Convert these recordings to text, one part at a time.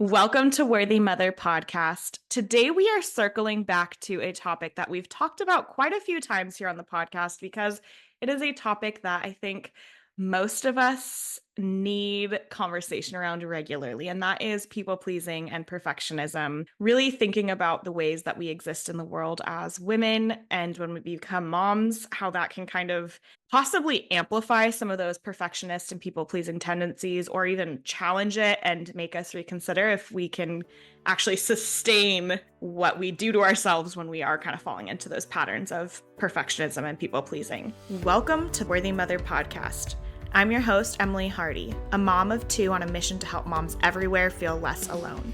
Welcome to Worthy Mother podcast. Today we are circling back to a topic that we've talked about quite a few times here on the podcast because it is a topic that I think most of us need conversation around regularly, and that is people pleasing and perfectionism. Really thinking about the ways that we exist in the world as women and when we become moms, how that can kind of possibly amplify some of those perfectionist and people pleasing tendencies, or even challenge it and make us reconsider if we can actually sustain what we do to ourselves when we are kind of falling into those patterns of perfectionism and people pleasing. Welcome to Worthy Mother podcast. I'm your host, Emily Hardy, a mom of two on a mission to help moms everywhere feel less alone.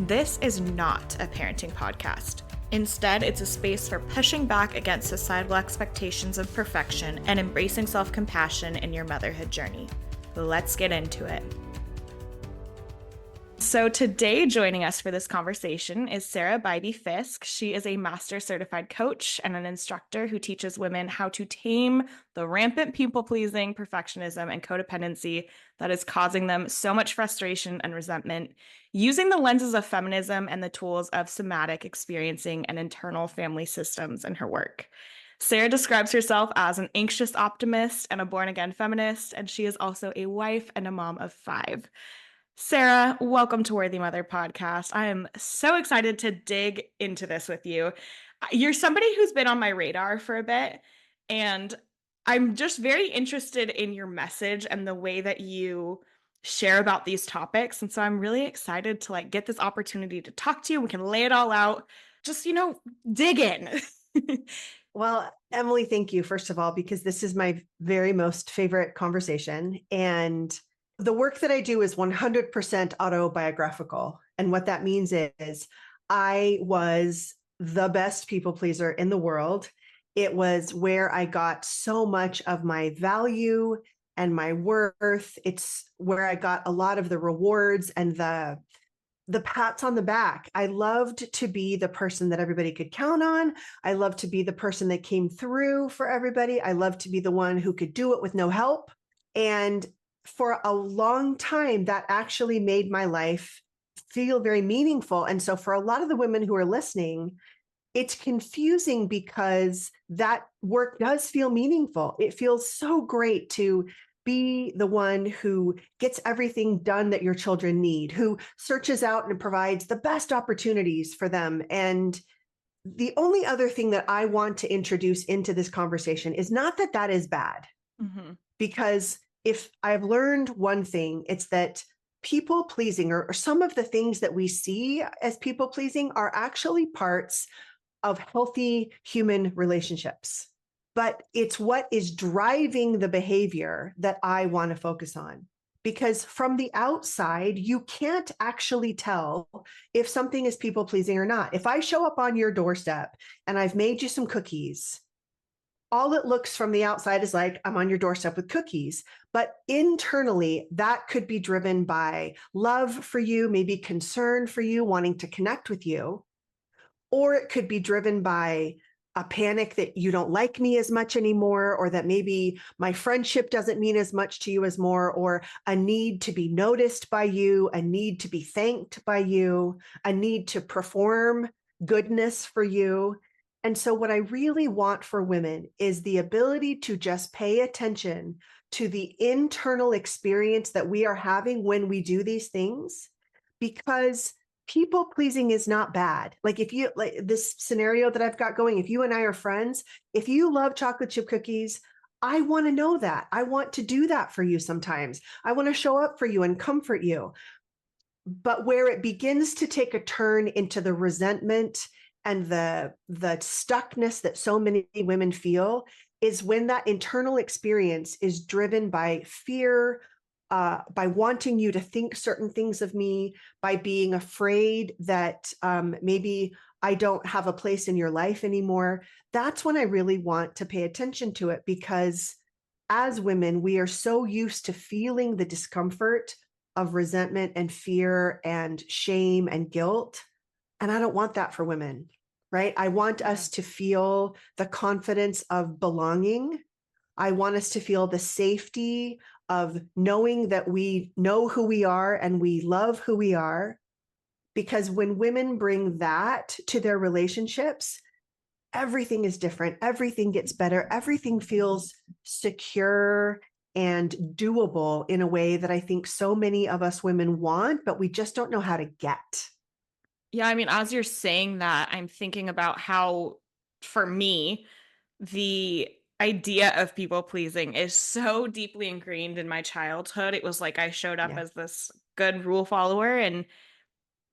This is not a parenting podcast. Instead, it's a space for pushing back against societal expectations of perfection and embracing self-compassion in your motherhood journey. Let's get into it. So today, joining us for this conversation is Sara Bybee Fisk. She is a master certified coach and an instructor who teaches women how to tame the rampant people-pleasing, perfectionism, and codependency that is causing them so much frustration and resentment, using the lenses of feminism and the tools of somatic experiencing and internal family systems in her work. Sara describes herself as an anxious optimist and a born-again feminist, and she is also a wife and a mom of 5. Sara, welcome to Worthy Mother podcast. I am so excited to dig into this with you. You're somebody who's been on my radar for a bit, and I'm just very interested in your message and the way that you share about these topics. And so I'm really excited to get this opportunity to talk to you. We can lay it all out. Just, dig in. Well, Emily, thank you, first of all, because this is my very most favorite conversation. And the work that I do is 100% autobiographical. And what that means is I was the best people pleaser in the world. It was where I got so much of my value and my worth. It's where I got a lot of the rewards and the pats on the back. I loved to be the person that everybody could count on. I loved to be the person that came through for everybody. I loved to be the one who could do it with no help. And for a long time, that actually made my life feel very meaningful. And so for a lot of the women who are listening, it's confusing because that work does feel meaningful. It feels so great to be the one who gets everything done that your children need, who searches out and provides the best opportunities for them. And the only other thing that I want to introduce into this conversation is not that that is bad, because if I've learned one thing, it's that people pleasing or some of the things that we see as people pleasing are actually parts of healthy human relationships. But it's what is driving the behavior that I want to focus on. Because from the outside, you can't actually tell if something is people pleasing or not. If I show up on your doorstep and I've made you some cookies, all it looks from the outside is like, I'm on your doorstep with cookies. But internally, that could be driven by love for you, maybe concern for you, wanting to connect with you. Or it could be driven by a panic that you don't like me as much anymore, or that maybe my friendship doesn't mean as much to you as more, or a need to be noticed by you, a need to be thanked by you, a need to perform goodness for you. And so what I really want for women is the ability to just pay attention to the internal experience that we are having when we do these things, because people pleasing is not bad. Like if you like this scenario that I've got going, if you and I are friends, if you love chocolate chip cookies, I want to know that. I want to do that for you sometimes. I want to show up for you and comfort you. But where it begins to take a turn into the resentment and the stuckness that so many women feel is when that internal experience is driven by fear, by wanting you to think certain things of me, by being afraid that maybe I don't have a place in your life anymore. That's when I really want to pay attention to it, because as women, we are so used to feeling the discomfort of resentment and fear and shame and guilt. And I don't want that for women, right? I want us to feel the confidence of belonging. I want us to feel the safety of knowing that we know who we are and we love who we are. Because when women bring that to their relationships, everything is different. Everything gets better. Everything feels secure and doable in a way that I think so many of us women want, but we just don't know how to get. Yeah, I mean, as you're saying that, I'm thinking about how, for me, the idea of people pleasing is so deeply ingrained in my childhood. It was like I showed up Yeah. as this good rule follower and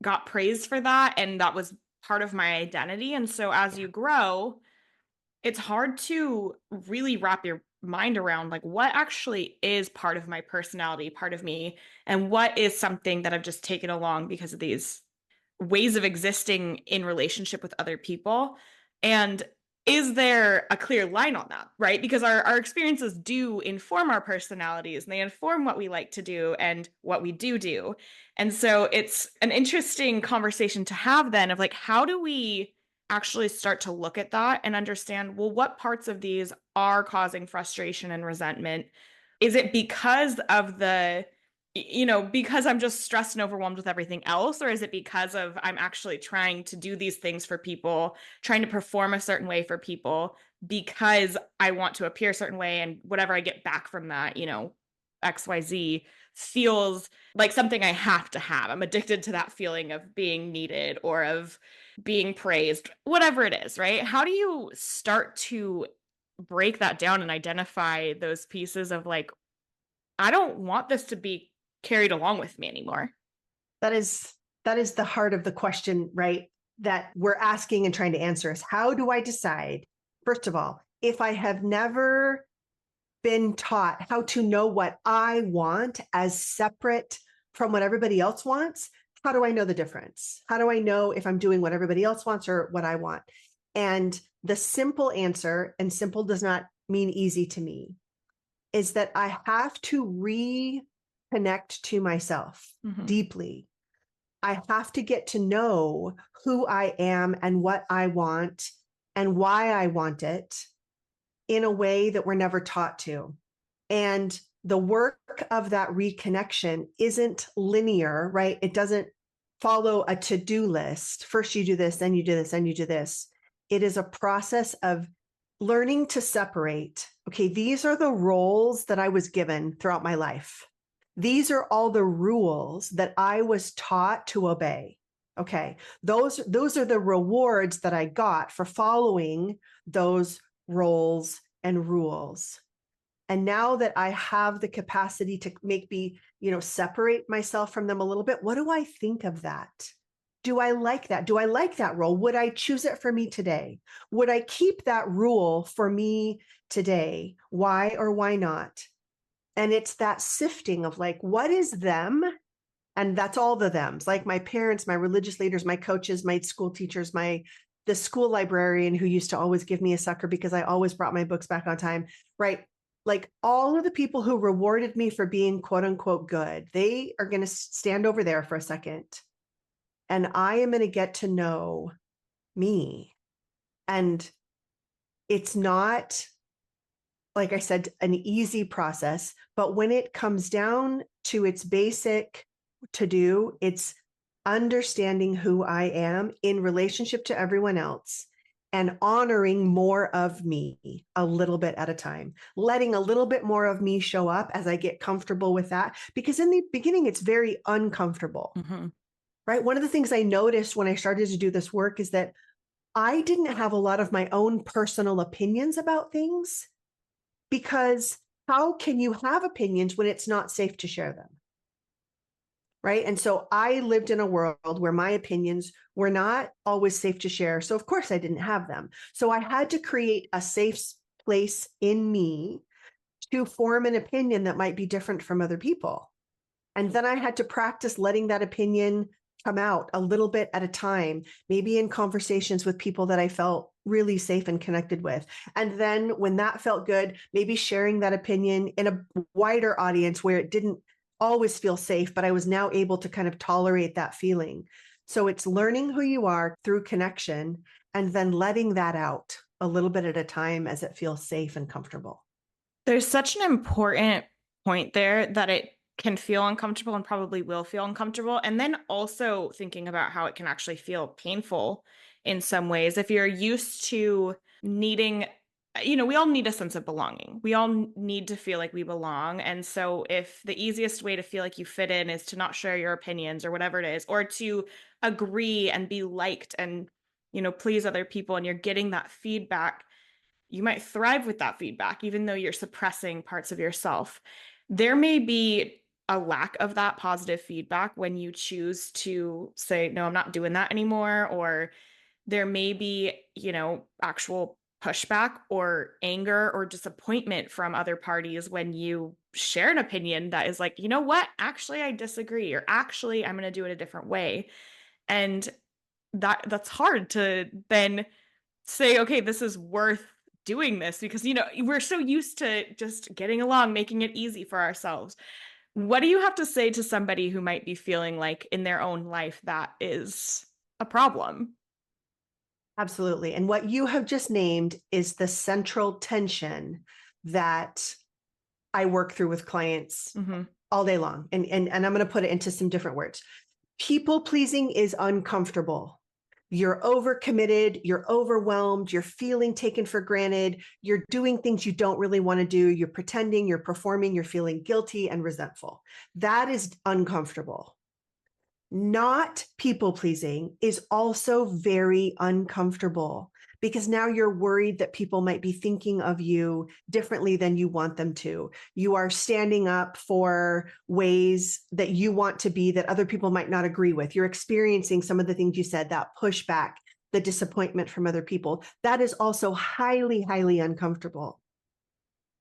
got praised for that. And that was part of my identity. And so as Yeah. you grow, it's hard to really wrap your mind around like what actually is part of my personality, part of me, and what is something that I've just taken along because of these ways of existing in relationship with other people. And is there a clear line on that, right? Because our experiences do inform our personalities and they inform what we like to do and what we do. And so it's an interesting conversation to have then of like, how do we actually start to look at that and understand, well, what parts of these are causing frustration and resentment? Is it because of because I'm just stressed and overwhelmed with everything else? Or is it because of I'm actually trying to do these things for people, trying to perform a certain way for people because I want to appear a certain way and whatever I get back from that, XYZ feels like something I have to have. I'm addicted to that feeling of being needed or of being praised, whatever it is, right? How do you start to break that down and identify those pieces of like, I don't want this to be carried along with me anymore? That is that is the heart of the question, right? That we're asking and trying to answer is how do I decide, first of all, if I have never been taught how to know what I want as separate from what everybody else wants, how do I know the difference? How do I know if I'm doing what everybody else wants or what I want? And the simple answer, and simple does not mean easy to me, is that I have to reconnect to myself Mm-hmm. deeply. I have to get to know who I am and what I want and why I want it in a way that we're never taught to. And the work of that reconnection isn't linear, right? It doesn't follow a to do list. First, you do this, then you do this, then you do this. It is a process of learning to separate. Okay, these are the roles that I was given throughout my life. These are all the rules that I was taught to obey. Okay, those are the rewards that I got for following those roles and rules. And now that I have the capacity to make me, separate myself from them a little bit, what do I think of that? Do I like that? Do I like that role? Would I choose it for me today? Would I keep that rule for me today? Why or why not? And it's that sifting of like, what is them? And that's all the thems, like my parents, my religious leaders, my coaches, my school teachers, the school librarian who used to always give me a sucker because I always brought my books back on time, right? Like all of the people who rewarded me for being quote unquote good, they are going to stand over there for a second. And I am going to get to know me. And it's not, like I said, an easy process, but when it comes down to its basic to do, it's understanding who I am in relationship to everyone else and honoring more of me a little bit at a time, letting a little bit more of me show up as I get comfortable with that. Because in the beginning, it's very uncomfortable, Mm-hmm. right? One of the things I noticed when I started to do this work is that I didn't have a lot of my own personal opinions about things because how can you have opinions when it's not safe to share them? Right. And so I lived in a world where my opinions were not always safe to share. So, of course, I didn't have them. So, I had to create a safe place in me to form an opinion that might be different from other people. And then I had to practice letting that opinion come out a little bit at a time, maybe in conversations with people that I felt really safe and connected with. And then when that felt good, maybe sharing that opinion in a wider audience where it didn't always feel safe, but I was now able to kind of tolerate that feeling. So it's learning who you are through connection and then letting that out a little bit at a time as it feels safe and comfortable. There's such an important point there that it can feel uncomfortable and probably will feel uncomfortable. And then also thinking about how it can actually feel painful in some ways. If you're used to needing, we all need a sense of belonging. We all need to feel like we belong. And so if the easiest way to feel like you fit in is to not share your opinions or whatever it is, or to agree and be liked and, please other people, and you're getting that feedback, you might thrive with that feedback, even though you're suppressing parts of yourself. There may be a lack of that positive feedback when you choose to say, no, I'm not doing that anymore. Or there may be, actual pushback or anger or disappointment from other parties when you share an opinion that is like, you know what, actually, I disagree, or actually, I'm going to do it a different way. And that's hard to then say, okay, this is worth doing this because, we're so used to just getting along, making it easy for ourselves. What do you have to say to somebody who might be feeling like in their own life that is a problem? Absolutely. And what you have just named is the central tension that I work through with clients Mhm. all day long. And I'm going to put it into some different words. People pleasing is uncomfortable. You're overcommitted, you're overwhelmed, you're feeling taken for granted, you're doing things you don't really want to do, you're pretending, you're performing, you're feeling guilty and resentful. That is uncomfortable. Not people pleasing is also very uncomfortable because now you're worried that people might be thinking of you differently than you want them to. You are standing up for ways that you want to be that other people might not agree with. You're experiencing some of the things you said, that pushback, the disappointment from other people. That is also highly, highly uncomfortable.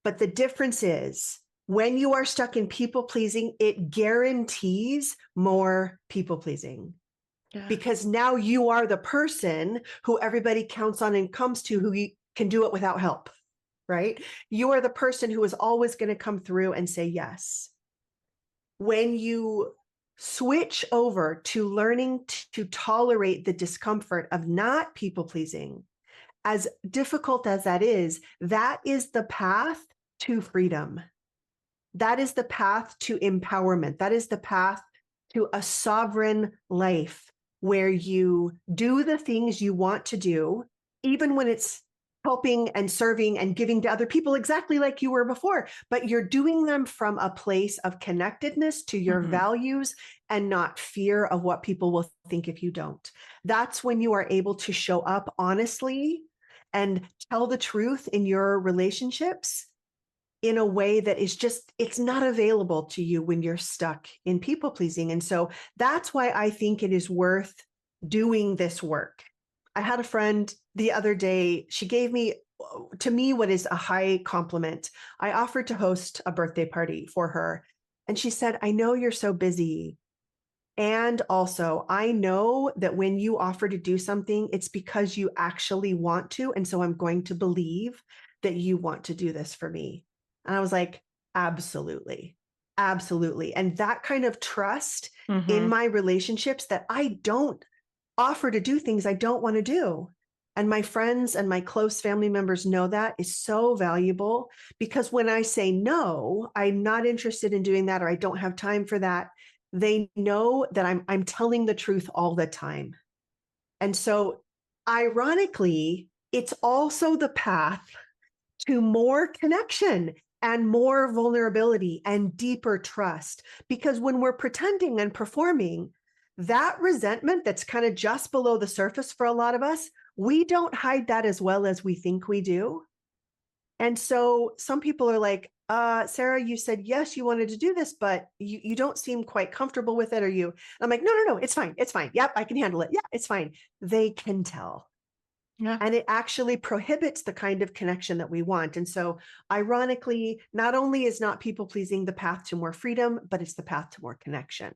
But the difference is when you are stuck in people pleasing, it guarantees more people pleasing Yeah. because now you are the person who everybody counts on and comes to who can do it without help, right? You are the person who is always going to come through and say yes. When you switch over to learning to tolerate the discomfort of not people pleasing, as difficult as that is the path to freedom. That is the path to empowerment. That is the path to a sovereign life where you do the things you want to do, even when it's helping and serving and giving to other people exactly like you were before, but you're doing them from a place of connectedness to your Mhm. values and not fear of what people will think if you don't. That's when you are able to show up honestly and tell the truth in your relationships in a way that is just, it's not available to you when you're stuck in people pleasing. And so that's why I think it is worth doing this work. I had a friend the other day, she gave me, to me, what is a high compliment. I offered to host a birthday party for her. And she said, I know you're so busy. And also, I know that when you offer to do something, it's because you actually want to. And so I'm going to believe that you want to do this for me. And I was like, absolutely. Absolutely. And that kind of trust in Mhm. my relationships that I don't offer to do things I don't want to do. And my friends and my close family members know that is so valuable because when I say no, I'm not interested in doing that or I don't have time for that, they know that I'm telling the truth all the time. And so ironically, it's also the path to more connection and more vulnerability and deeper trust. Because when we're pretending and performing, that resentment that's kind of just below the surface for a lot of us, we don't hide that as well as we think we do. And so some people are like, Sarah, you said yes, you wanted to do this, but you don't seem quite comfortable with it. Or you, and I'm like, no, no, no, it's fine. It's fine. Yep, I can handle it. Yeah, it's fine. They can tell. Yeah. And it actually prohibits the kind of connection that we want. And so, ironically, not only is not people pleasing the path to more freedom, but it's the path to more connection.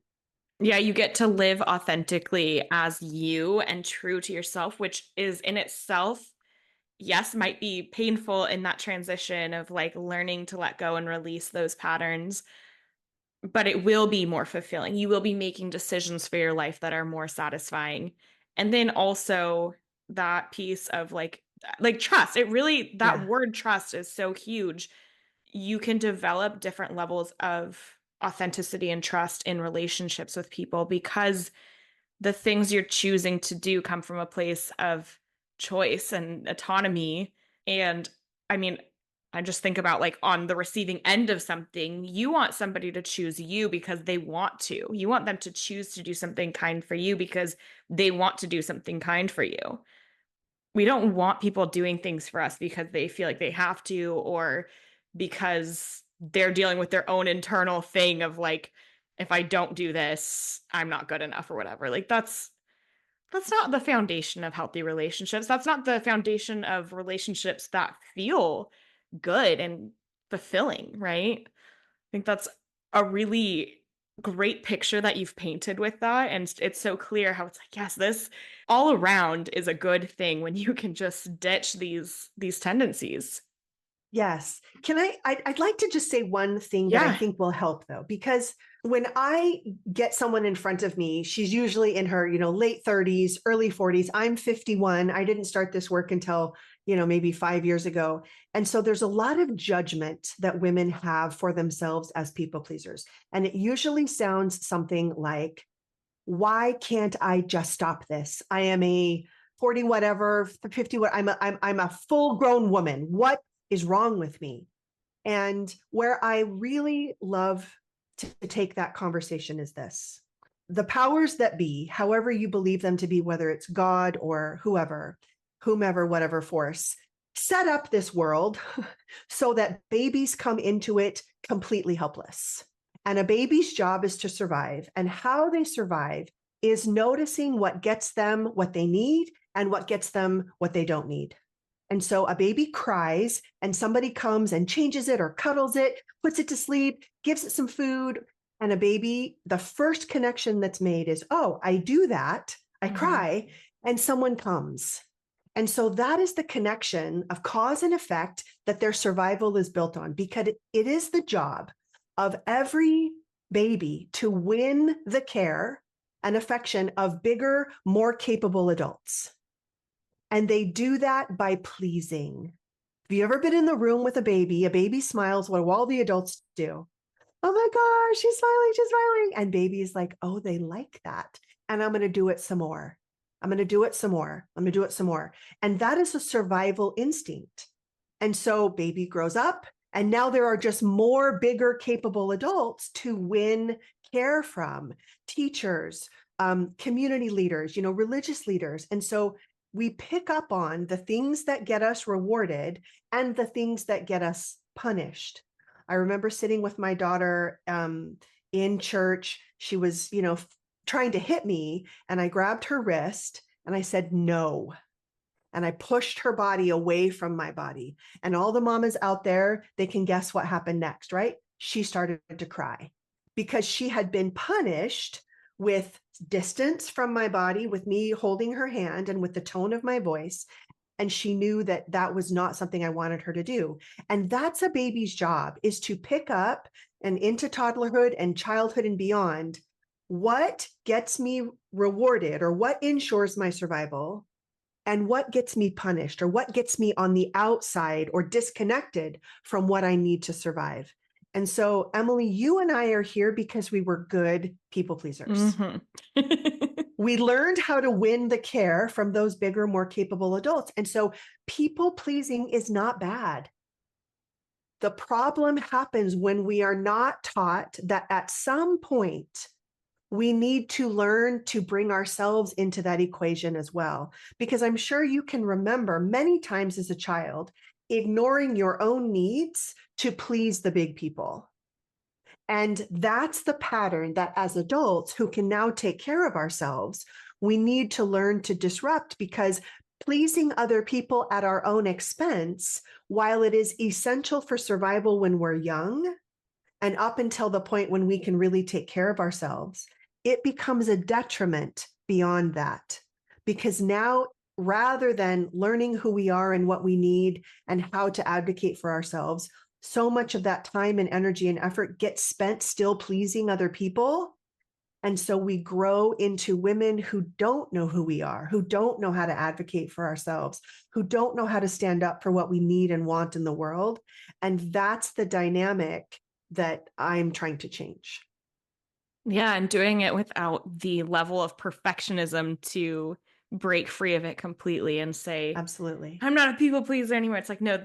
Yeah, you get to live authentically as you and true to yourself, which is in itself, yes, might be painful in that transition of like learning to let go and release those patterns, but it will be more fulfilling. You will be making decisions for your life that are more satisfying. And then also that piece of like trust. It really, that Yeah. word trust is so huge. You can develop different levels of authenticity and trust in relationships with people because the things you're choosing to do come from a place of choice and autonomy. And I mean, I just think about like on the receiving end of something, you want somebody to choose you because they want to. You want them to choose to do something kind for you because they want to do something kind for you. We don't want people doing things for us because they feel like they have to or because they're dealing with their own internal thing of like, if I don't do this, I'm not good enough or whatever. Like that's not the foundation of healthy relationships. That's not the foundation of relationships that feel good and fulfilling, right? I think that's a really great picture that you've painted with that. And it's so clear how it's like, yes, this all around is a good thing when you can just ditch these tendencies. Yes. I'd like to just say one thing that I Yeah. think will help though, because when I get someone in front of me, she's usually in her, late 30s, early 40s. I'm 51. I didn't start this work until, maybe 5 years ago. And so there's a lot of judgment that women have for themselves as people pleasers. And it usually sounds something like, why can't I just stop this? I am a 40 whatever, 50 what I'm a full grown woman. What is wrong with me? And where I really love to take that conversation is this. The powers that be, however you believe them to be, whether it's God or whomever, whatever force, set up this world so that babies come into it completely helpless. And a baby's job is to survive. And how they survive is noticing what gets them what they need and what gets them what they don't need. And so a baby cries and somebody comes and changes it or cuddles it, puts it to sleep, gives it some food. And a baby, the first connection that's made is, oh, I do that. I Mhm. cry and someone comes. And so that is the connection of cause and effect that their survival is built on, because it is the job of every baby to win the care and affection of bigger, more capable adults. And they do that by pleasing. Have you ever been in the room with a baby? A baby smiles while all the adults do. Oh my gosh, she's smiling, she's smiling. And baby is like, oh, they like that. And I'm going to do it some more. I'm going to do it some more. I'm going to do it some more. And that is a survival instinct. And so baby grows up, and now there are just more bigger, capable adults to win care from, teachers, community leaders, religious leaders. And so we pick up on the things that get us rewarded and the things that get us punished. I remember sitting with my daughter in church. She was, trying to hit me, and I grabbed her wrist and I said, no. And I pushed her body away from my body. And all the mamas out there, they can guess what happened next, right? She started to cry because she had been punished with distance from my body, with me holding her hand and with the tone of my voice. And she knew that that was not something I wanted her to do. And that's a baby's job, is to pick up and into toddlerhood and childhood and beyond, what gets me rewarded or what ensures my survival, and what gets me punished or what gets me on the outside or disconnected from what I need to survive. And so, Emily, you and I are here because we were good people pleasers. Mhm. We learned how to win the care from those bigger, more capable adults. And so people pleasing is not bad. The problem happens when we are not taught that at some point we need to learn to bring ourselves into that equation as well. Because I'm sure you can remember many times as a child ignoring your own needs to please the big people. And that's the pattern that as adults who can now take care of ourselves, we need to learn to disrupt, because pleasing other people at our own expense, while it is essential for survival when we're young and up until the point when we can really take care of ourselves, it becomes a detriment beyond that. Because now, rather than learning who we are and what we need and how to advocate for ourselves, so much of that time and energy and effort gets spent still pleasing other people. And so we grow into women who don't know who we are, who don't know how to advocate for ourselves, who don't know how to stand up for what we need and want in the world. And that's the dynamic that I'm trying to change. Yeah, and doing it without the level of perfectionism to break free of it completely and say, Absolutely. I'm not a people pleaser anymore. It's like, no,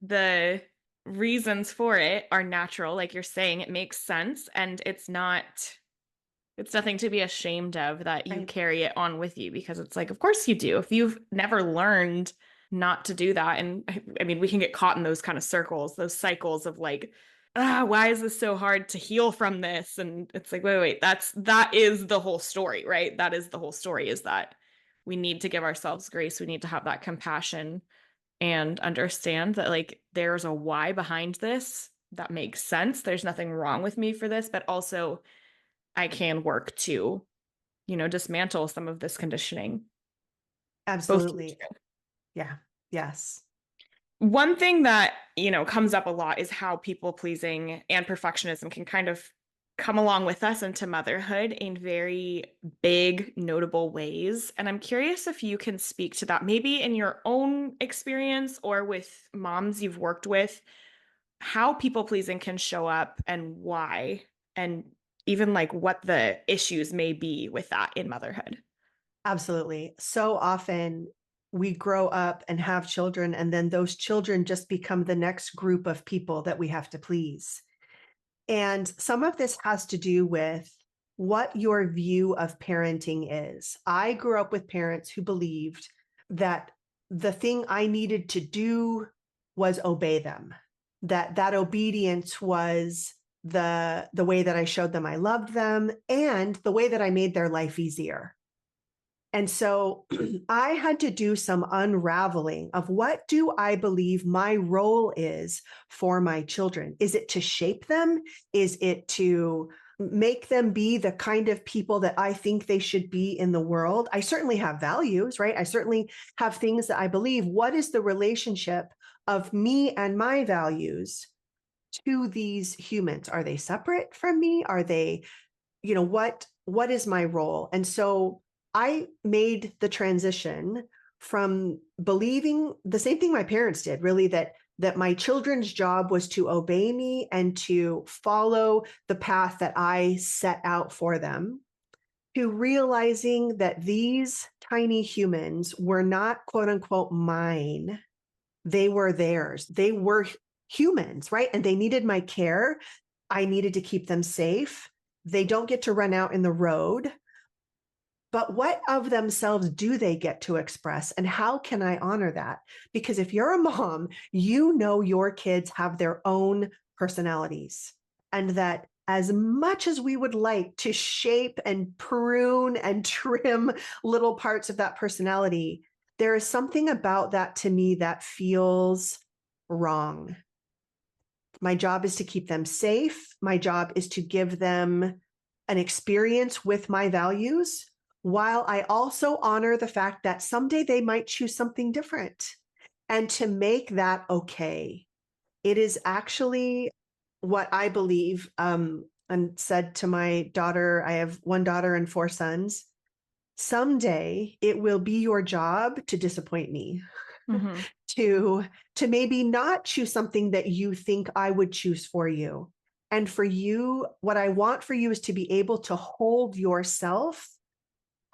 the reasons for it are natural. Like you're saying, it makes sense. And it's nothing to be ashamed of that you Right. carry it on with you because it's like, of course you do. If you've never learned not to do that, and I mean, we can get caught in those kind of circles, those cycles of like, why is this so hard to heal from this? And it's like, wait, that is the whole story, right? That is the whole story is that we need to give ourselves grace. We need to have that compassion and understand that like there's a why behind this that makes sense. There's nothing wrong with me for this, but also I can work to, dismantle some of this conditioning. Both can be Absolutely. true. Yeah. Yes. One thing that, comes up a lot is how people pleasing and perfectionism can kind of come along with us into motherhood in very big, notable ways. And I'm curious if you can speak to that, maybe in your own experience or with moms you've worked with, how people pleasing can show up and why, and even like what the issues may be with that in motherhood. Absolutely. So often we grow up and have children, and then those children just become the next group of people that we have to please. And some of this has to do with what your view of parenting is. I grew up with parents who believed that the thing I needed to do was obey them, that obedience was the way that I showed them I loved them and the way that I made their life easier. And so I had to do some unraveling of what do I believe my role is for my children? Is it to shape them? Is it to make them be the kind of people that I think they should be in the world? I certainly have values, right? I certainly have things that I believe. What is the relationship of me and my values to these humans? Are they separate from me? Are they, what is my role? And so I made the transition from believing the same thing my parents did, really, that my children's job was to obey me and to follow the path that I set out for them, to realizing that these tiny humans were not quote unquote mine. They were theirs. They were humans, right? And they needed my care. I needed to keep them safe. They don't get to run out in the road. But what of themselves do they get to express? And how can I honor that? Because if you're a mom, you know your kids have their own personalities. And that as much as we would like to shape and prune and trim little parts of that personality, there is something about that to me that feels wrong. My job is to keep them safe. My job is to give them an experience with my values, while I also honor the fact that someday they might choose something different, and to make that okay. It is actually what I believe, and said to my daughter. I have one daughter and four sons. Someday it will be your job to disappoint me, Mm-hmm. to maybe not choose something that you think I would choose for you. And for you, what I want for you is to be able to hold yourself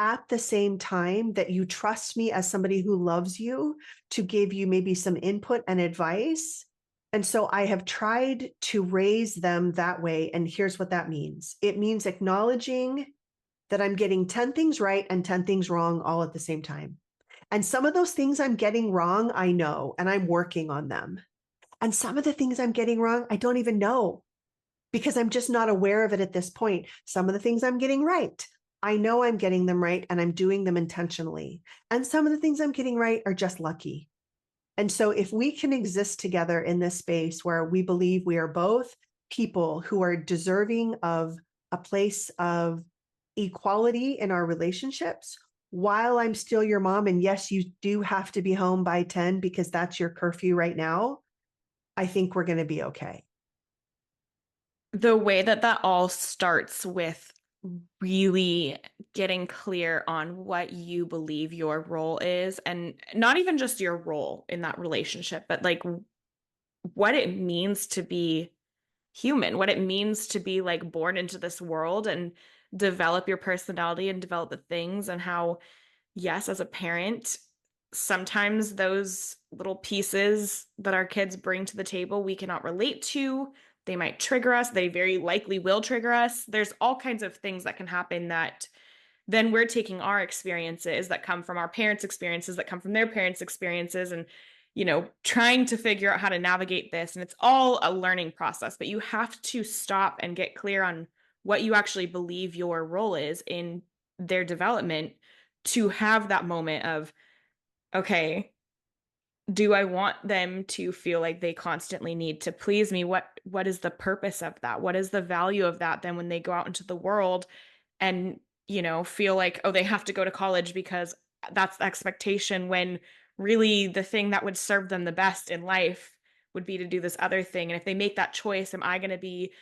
at the same time that you trust me as somebody who loves you to give you maybe some input and advice. And so I have tried to raise them that way. And here's what that means: it means acknowledging that I'm getting 10 things right and 10 things wrong all at the same time. And some of those things I'm getting wrong, I know, and I'm working on them. And some of the things I'm getting wrong, I don't even know because I'm just not aware of it at this point. Some of the things I'm getting right, I know I'm getting them right and I'm doing them intentionally. And some of the things I'm getting right are just lucky. And so if we can exist together in this space where we believe we are both people who are deserving of a place of equality in our relationships, while I'm still your mom, and yes, you do have to be home by 10 because that's your curfew right now, I think we're going to be okay. The way that all starts with really getting clear on what you believe your role is, and not even just your role in that relationship, but like what it means to be human, what it means to be like born into this world and develop your personality and develop the things, and how, yes, as a parent, sometimes those little pieces that our kids bring to the table we cannot relate to. They might trigger us. They very likely will trigger us. There's all kinds of things that can happen that then we're taking our experiences that come from our parents' experiences, that come from their parents' experiences, and trying to figure out how to navigate this. And it's all a learning process, but you have to stop and get clear on what you actually believe your role is in their development, to have that moment of, okay, do I want them to feel like they constantly need to please me? What is the purpose of that? What is the value of that then when they go out into the world and, feel like, oh, they have to go to college because that's the expectation, when really the thing that would serve them the best in life would be to do this other thing. And if they make that choice, am I going to be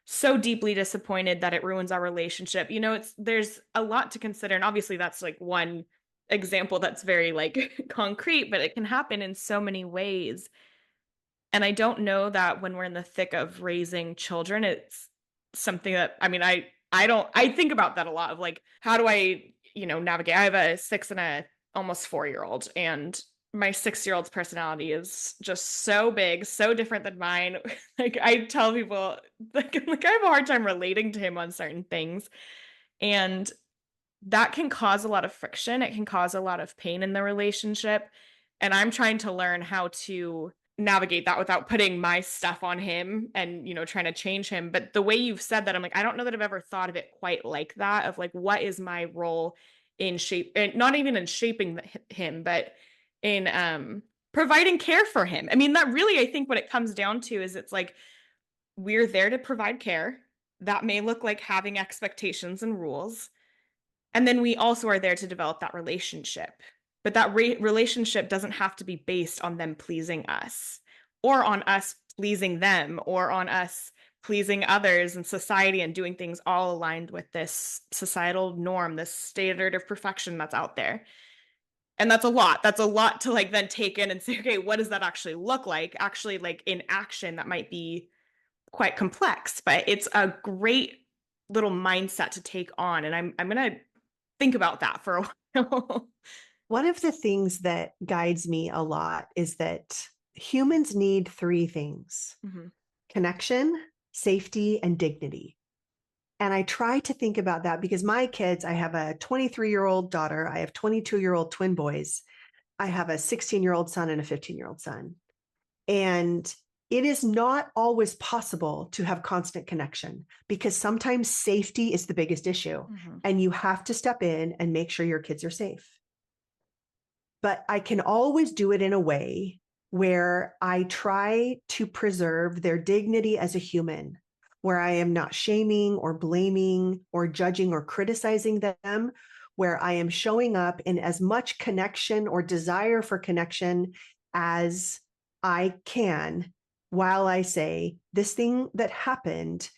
so deeply disappointed that it ruins our relationship? There's a lot to consider. And obviously that's like one example that's very like concrete, but it can happen in so many ways. And I don't know that when we're in the thick of raising children, it's something that, I mean, I think about that a lot, of like, how do I, navigate? I have a 6 and a almost 4-year old, and my 6-year old's personality is just so big, so different than mine. Like, I tell people, like I have a hard time relating to him on certain things. And that can cause a lot of friction. It can cause a lot of pain in the relationship. And I'm trying to learn how to navigate that without putting my stuff on him and, trying to change him. But the way you've said that, I'm like, I don't know that I've ever thought of it quite like that, of like, what is my role in shape, and not even in shaping him, but in providing care for him. I mean, that really, I think what it comes down to is, it's like, we're there to provide care. That may look like having expectations and rules, and then we also are there to develop that relationship. But that relationship doesn't have to be based on them pleasing us, or on us pleasing them, or on us pleasing others in society and doing things all aligned with this societal norm, this standard of perfection that's out there. And that's a lot. That's a lot to like then take in and say, okay, what does that actually look like? Actually, like in action, that might be quite complex, but it's a great little mindset to take on. And I'm gonna think about that for a while. One of the things that guides me a lot is that humans need three things: Mhm. connection, safety, and dignity. And I try to think about that because my kids, I have a 23-year-old daughter, I have 22-year-old twin boys, I have a 16-year-old son and a 15-year-old son. And it is not always possible to have constant connection, because sometimes safety is the biggest issue. Mhm. And you have to step in and make sure your kids are safe. But I can always do it in a way where I try to preserve their dignity as a human, where I am not shaming or blaming or judging or criticizing them, where I am showing up in as much connection or desire for connection as I can, while I say, this thing that happened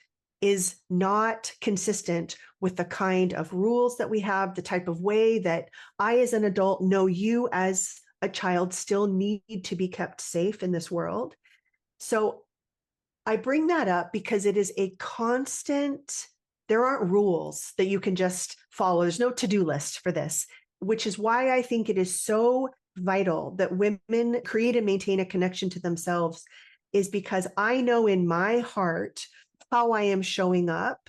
is not consistent with the kind of rules that we have, the type of way that I, as an adult, know you as a child still need to be kept safe in this world. So I bring that up because it is a constant, there aren't rules that you can just follow. There's no to-do list for this, which is why I think it is so vital that women create and maintain a connection to themselves, is because I know in my heart how I am showing up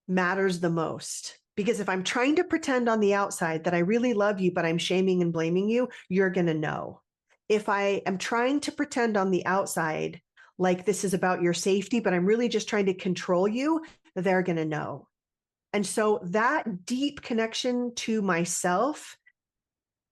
matters the most. Because if I'm trying to pretend on the outside that I really love you, but I'm shaming and blaming you, you're going to know. If I am trying to pretend on the outside like this is about your safety, but I'm really just trying to control you, they're going to know. And so that deep connection to myself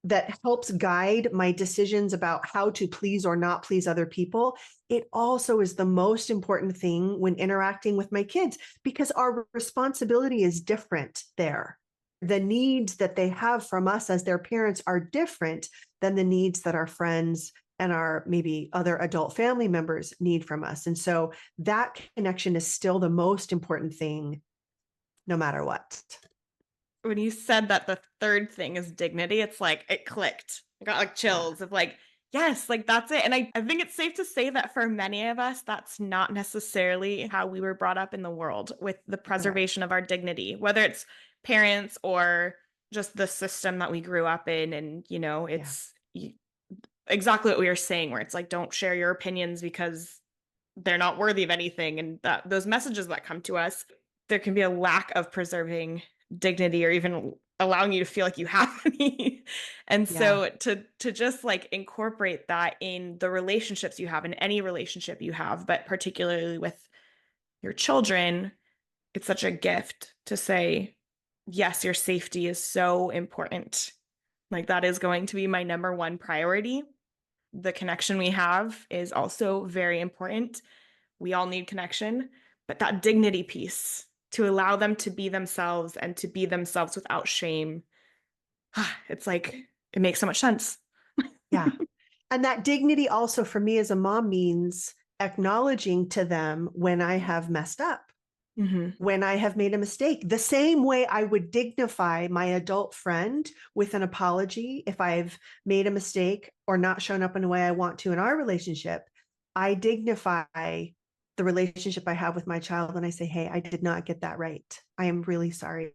that helps guide my decisions about how to please or not please other people, it also is the most important thing when interacting with my kids, because our responsibility is different there. The needs that they have from us as their parents are different than the needs that our friends and our maybe other adult family members need from us. And so that connection is still the most important thing, no matter what. When you said that the third thing is dignity, it's like it clicked. I got like Yeah. chills of like, Yes, like that's it. And I think it's safe to say that for many of us, that's not necessarily how we were brought up in the world with the Correct. preservation of our dignity, whether it's parents or just the system that we grew up in. And, Yeah. exactly what we were saying, where it's like, don't share your opinions because they're not worthy of anything. And that those messages that come to us, there can be a lack of preserving dignity or even allowing you to feel like you have any. And Yeah. so to just like incorporate that in the relationships you have, in any relationship you have, but particularly with your children, it's such a gift to say, yes, your safety is so important. Like that is going to be my number one priority. The connection we have is also very important. We all need connection, but that dignity piece to allow them to be themselves and to be themselves without shame, it's like it makes so much sense. Yeah. And that dignity also for me as a mom means acknowledging to them when I have messed up, Hmm. when I have made a mistake, the same way I would dignify my adult friend with an apology if I've made a mistake or not shown up in a way I want to in our relationship. I dignify the relationship I have with my child when I say, hey, I did not get that right. I am really sorry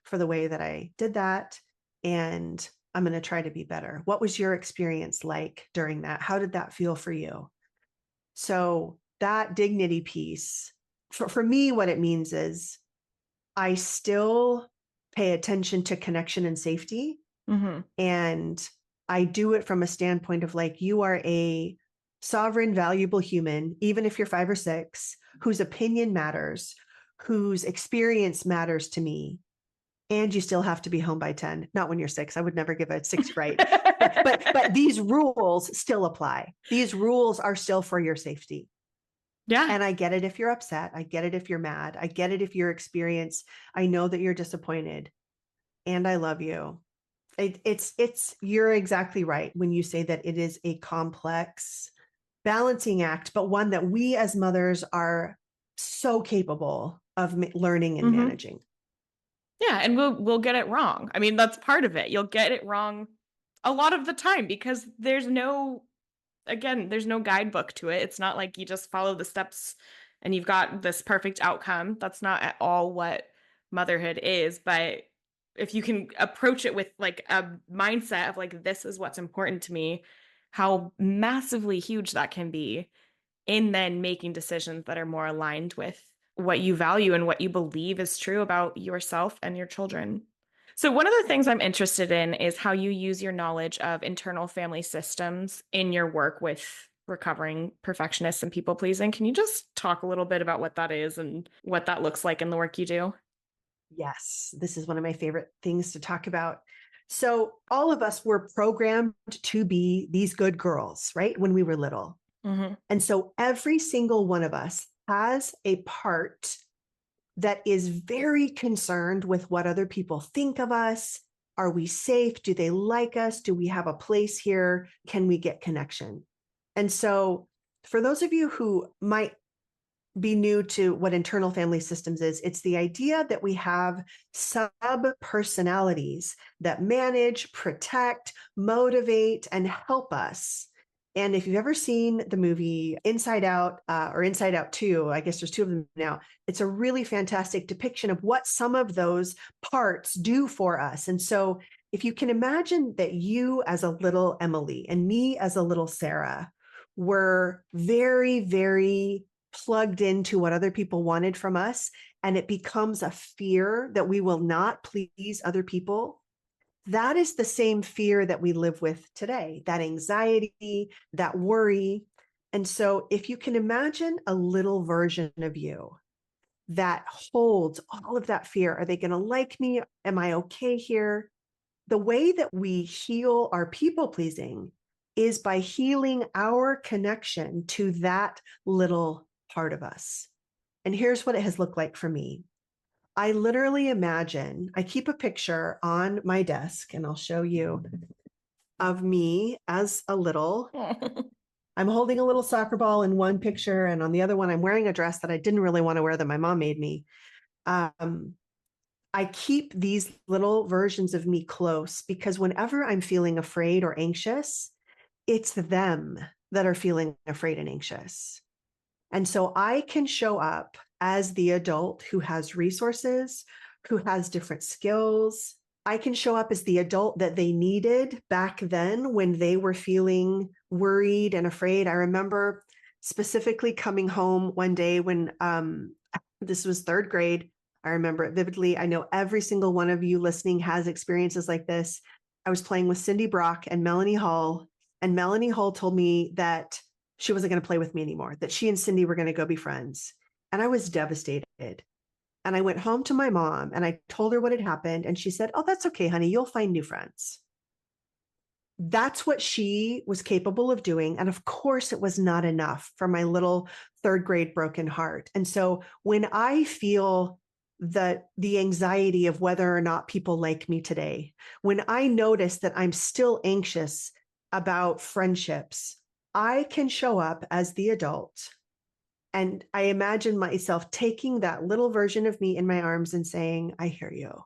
for the way that I did that. And I'm going to try to be better. What was your experience like during that? How did that feel for you? So that dignity piece, for me, what it means is I still pay attention to connection and safety. Hmm. And I do it from a standpoint of like, you are a sovereign, valuable human, even if you're 5 or 6, whose opinion matters, whose experience matters to me. And you still have to be home by 10, not when you're 6. I would never give a 6 right. But these rules still apply. These rules are still for your safety. Yeah. And I get it if you're upset. I get it if you're mad. I get it if your experience, I know that you're disappointed. And I love you. You're exactly right when you say that it is a complex balancing act, but one that we as mothers are so capable of learning and Hmm. managing. Yeah, and we'll get it wrong. I mean, that's part of it. You'll get it wrong a lot of the time because there's no guidebook to it. It's not like you just follow the steps and you've got this perfect outcome. That's not at all what motherhood is. But if you can approach it with like a mindset of like, this is what's important to me, how massively huge that can be in then making decisions that are more aligned with what you value and what you believe is true about yourself and your children. So, one of the things I'm interested in is how you use your knowledge of internal family systems in your work with recovering perfectionists and people pleasing. Can you just talk a little bit about what that is and what that looks like in the work you do? Yes, this is one of my favorite things to talk about. So, all of us were programmed to be these good girls, right? When we were little. Hmm. And so, every single one of us has a part that is very concerned with what other people think of us. Are we safe? Do they like us? Do we have a place here? Can we get connection? And so, for those of you who might be new to what internal family systems is, it's the idea that we have sub personalities that manage, protect, motivate, and help us. And if you've ever seen the movie Inside Out or Inside Out 2, I guess there's 2 of them now, it's a really fantastic depiction of what some of those parts do for us. And so if you can imagine that you as a little Emily and me as a little Sarah were very, very plugged into what other people wanted from us, and it becomes a fear that we will not please other people, that is the same fear that we live with today, that anxiety, that worry. And so, if you can imagine a little version of you that holds all of that fear, are they going to like me? Am I okay here? The way that we heal our people pleasing is by healing our connection to that little part of us. And here's what it has looked like for me. I literally imagine, I keep a picture on my desk, and I'll show you, of me as a little. I'm holding a little soccer ball in one picture, and on the other one, I'm wearing a dress that I didn't really want to wear that my mom made me. Um, I keep these little versions of me close because whenever I'm feeling afraid or anxious, it's them that are feeling afraid and anxious. And so I can show up as the adult who has resources, who has different skills. I can show up as the adult that they needed back then when they were feeling worried and afraid. I remember specifically coming home one day when this was third grade. I remember it vividly. I know every single one of you listening has experiences like this. I was playing with Cindy Brock and Melanie Hull, and Melanie Hull told me that she wasn't going to play with me anymore, that she and Cindy were going to go be friends. And I was devastated. And I went home to my mom and I told her what had happened. And she said, "Oh, that's okay, honey. You'll find new friends." That's what she was capable of doing. And of course, it was not enough for my little third grade broken heart. And so when I feel the anxiety of whether or not people like me today, when I notice that I'm still anxious about friendships, I can show up as the adult. And I imagine myself taking that little version of me in my arms and saying, "I hear you.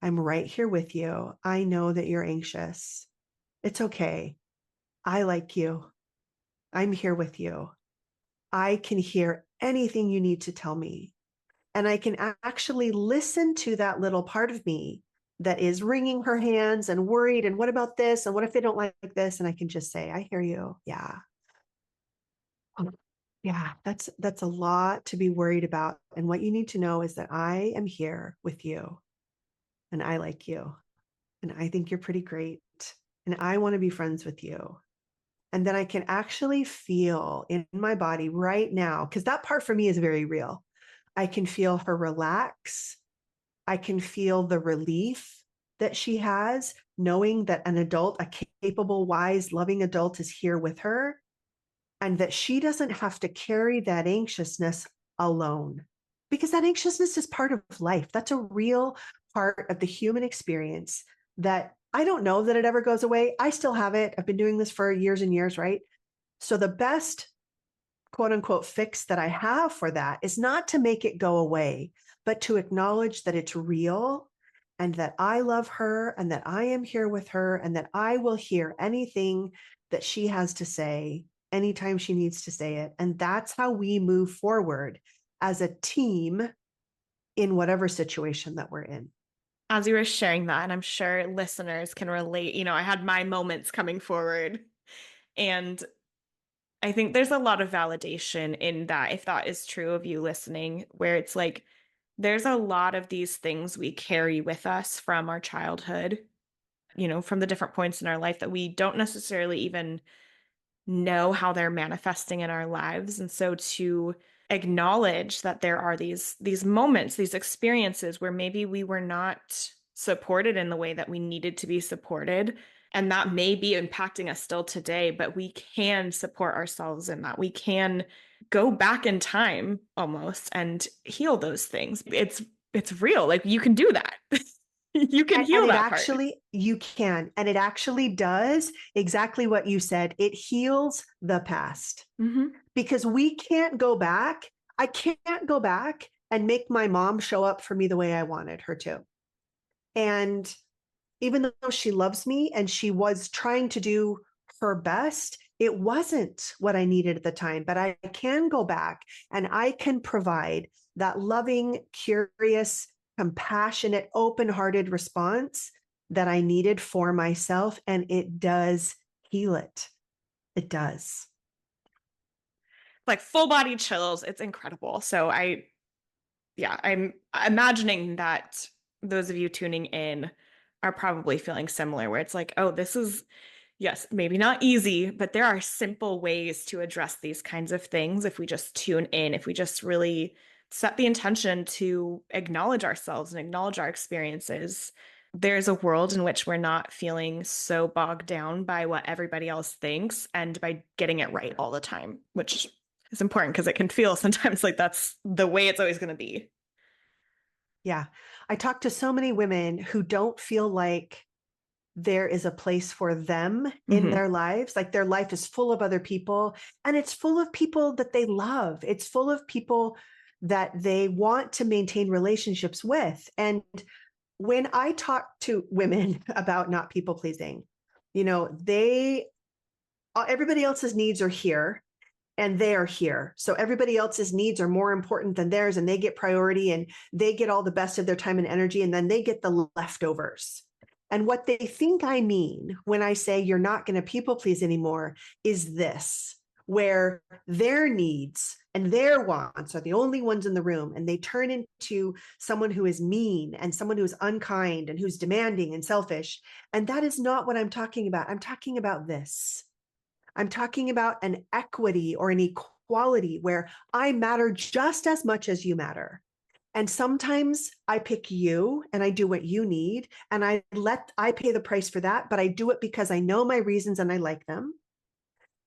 I'm right here with you. I know that you're anxious. It's okay. I like you. I'm here with you. I can hear anything you need to tell me." And I can actually listen to that little part of me that is wringing her hands and worried. And what about this? And what if they don't like this? And I can just say, "I hear you. Yeah. Yeah, that's a lot to be worried about. And what you need to know is that I am here with you and I like you and I think you're pretty great and I want to be friends with you." And then I can actually feel in my body right now, because that part for me is very real. I can feel her relax. I can feel the relief that she has, knowing that an adult, a capable, wise, loving adult is here with her, and that she doesn't have to carry that anxiousness alone. Because that anxiousness is part of life. That's a real part of the human experience that I don't know that it ever goes away. I still have it. I've been doing this for years and years, right? So the best quote unquote fix that I have for that is not to make it go away, but to acknowledge that it's real and that I love her and that I am here with her and that I will hear anything that she has to say anytime she needs to say it. And that's how we move forward as a team in whatever situation that we're in. As you were sharing that, and I'm sure listeners can relate, I had my moments coming forward. And I think there's a lot of validation in that, if that is true of you listening, where it's like there's a lot of these things we carry with us from our childhood, from the different points in our life that we don't necessarily even know how they're manifesting in our lives. And so to acknowledge that there are these moments, these experiences where maybe we were not supported in the way that we needed to be supported. And that may be impacting us still today, but we can support ourselves in that. We can go back in time almost and heal those things. It's real. Like you can do that. You can And heal it that part. actually, you can, and it actually does exactly what you said. It heals the past. Mm-hmm. Because we can't go back. I can't go back and make my mom show up for me the way I wanted her to. And even though she loves me and she was trying to do her best, it wasn't what I needed at the time. But I can go back and I can provide that loving, curious, compassionate, open hearted response that I needed for myself. And it does heal it. It does. Like full body chills. It's incredible. So I'm imagining that those of you tuning in are probably feeling similar, where it's like, oh, this is, yes, maybe not easy, but there are simple ways to address these kinds of things if we just tune in, if we just really set the intention to acknowledge ourselves and acknowledge our experiences. There's a world in which we're not feeling so bogged down by what everybody else thinks and by getting it right all the time, which is important because it can feel sometimes like that's the way it's always going to be. Yeah. I talk to so many women who don't feel like there is a place for them in Mm-hmm. their lives. Like their life is full of other people and it's full of people that they love. It's full of people that they want to maintain relationships with. And when I talk to women about not people pleasing, they everybody else's needs are here and they are here. So everybody else's needs are more important than theirs and they get priority and they get all the best of their time and energy and then they get the leftovers. And what they think I mean when I say you're not going to people please anymore is this, where their needs and their wants are the only ones in the room and they turn into someone who is mean and someone who is unkind and who's demanding and selfish. And that is not what I'm talking about. I'm talking about this. I'm talking about an equity or an equality where I matter just as much as you matter. And sometimes I pick you and I do what you need and I pay the price for that, but I do it because I know my reasons and I like them.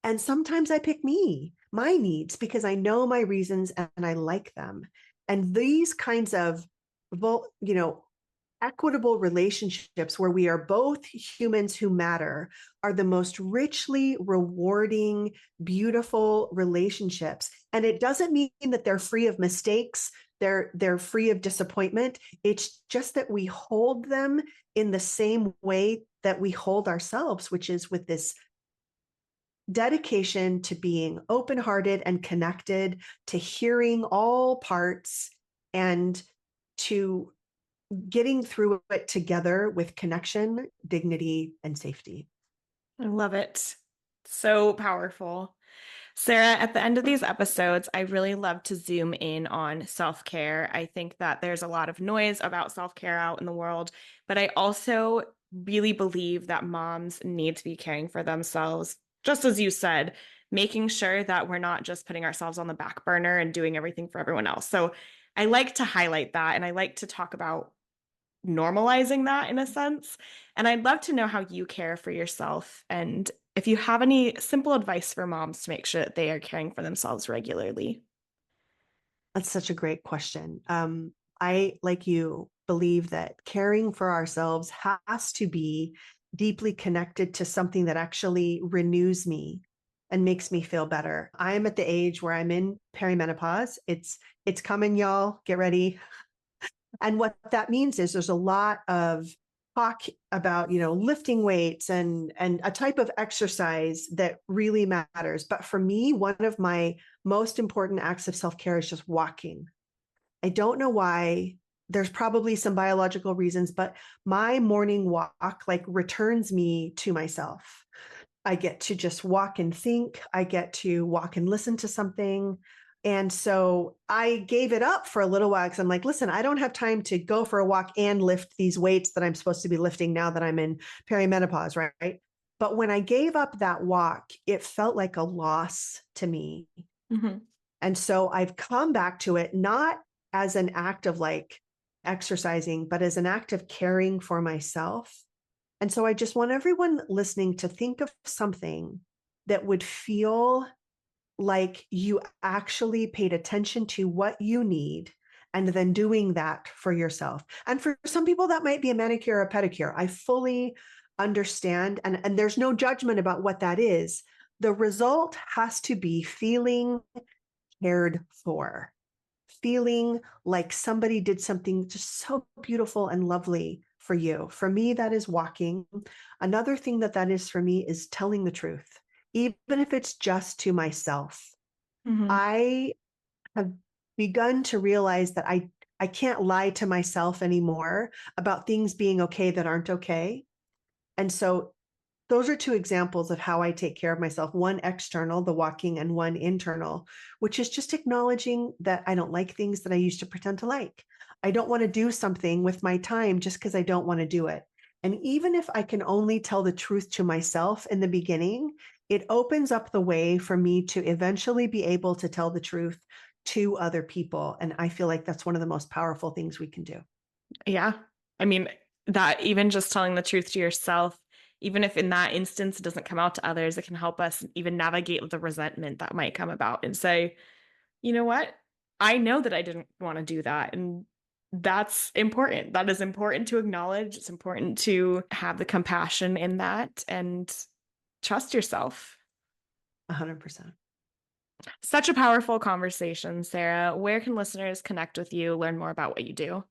And sometimes I pick me, my needs, because I know my reasons and I like them. And these kinds of, equitable relationships where we are both humans who matter are the most richly rewarding, beautiful relationships. And it doesn't mean that they're free of mistakes. They're free of disappointment. It's just that we hold them in the same way that we hold ourselves, which is with this dedication to being open-hearted and connected, to hearing all parts, and to getting through it together with connection, dignity, and safety. I love it. So powerful. Sara, at the end of these episodes, I really love to zoom in on self-care. I think that there's a lot of noise about self-care out in the world, but I also really believe that moms need to be caring for themselves, just as you said, making sure that we're not just putting ourselves on the back burner and doing everything for everyone else. So I like to highlight that and I like to talk about normalizing that in a sense. And I'd love to know how you care for yourself and if you have any simple advice for moms to make sure that they are caring for themselves regularly. That's such a great question. I, like you, believe that caring for ourselves has to be deeply connected to something that actually renews me and makes me feel better. I am at the age where I'm in perimenopause. It's coming, y'all. Get ready. And what that means is there's a lot of talk about, lifting weights and a type of exercise that really matters. But for me, one of my most important acts of self-care is just walking. I don't know why. There's probably some biological reasons, but my morning walk like returns me to myself. I get to just walk and think. I get to walk and listen to something. And so I gave it up for a little while because I'm like, listen, I don't have time to go for a walk and lift these weights that I'm supposed to be lifting now that I'm in perimenopause, right? But when I gave up that walk, it felt like a loss to me. Mm-hmm. And so I've come back to it, not as an act of like exercising, but as an act of caring for myself. And so I just want everyone listening to think of something that would feel like you actually paid attention to what you need and then doing that for yourself. And for some people, that might be a manicure or a pedicure. I fully understand. And there's no judgment about what that is. The result has to be feeling cared for, feeling like somebody did something just so beautiful and lovely for you. For me, that is walking. Another thing that is for me is telling the truth, even if it's just to myself. Mm-hmm. I have begun to realize that I can't lie to myself anymore about things being okay that aren't okay. And so those are two examples of how I take care of myself. One external, the walking, and one internal, which is just acknowledging that I don't like things that I used to pretend to like. I don't want to do something with my time just because I don't want to do it. And even if I can only tell the truth to myself in the beginning, it opens up the way for me to eventually be able to tell the truth to other people. And I feel like that's one of the most powerful things we can do. Yeah. I mean, that even just telling the truth to yourself, even if in that instance it doesn't come out to others, it can help us even navigate the resentment that might come about and say, you know what? I know that I didn't want to do that. And that's important. That is important to acknowledge. It's important to have the compassion in that and trust yourself. 100%. Such a powerful conversation, Sara. Where can listeners connect with you, learn more about what you do?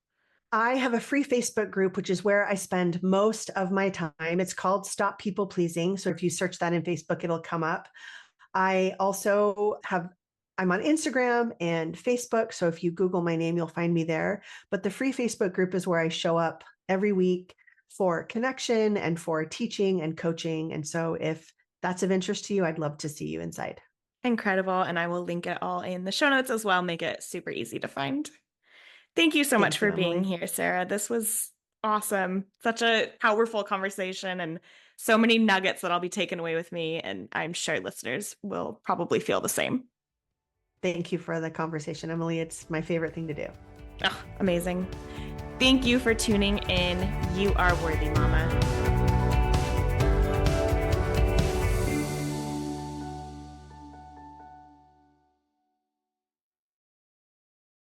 I have a free Facebook group, which is where I spend most of my time. It's called Stop People Pleasing. So if you search that in Facebook, it'll come up. I also I'm on Instagram and Facebook. So if you Google my name, you'll find me there. But the free Facebook group is where I show up every week for connection and for teaching and coaching. And so if that's of interest to you, I'd love to see you inside. Incredible. And I will link it all in the show notes as well, make it super easy to find. Thank you so much Thank you, for being Emily. here, Sarah. This was awesome. Such a powerful conversation and so many nuggets that I'll be taking away with me. And I'm sure listeners will probably feel the same. Thank you for the conversation, Emily. It's my favorite thing to do. Oh, amazing. Thank you for tuning in. You are worthy, Mama.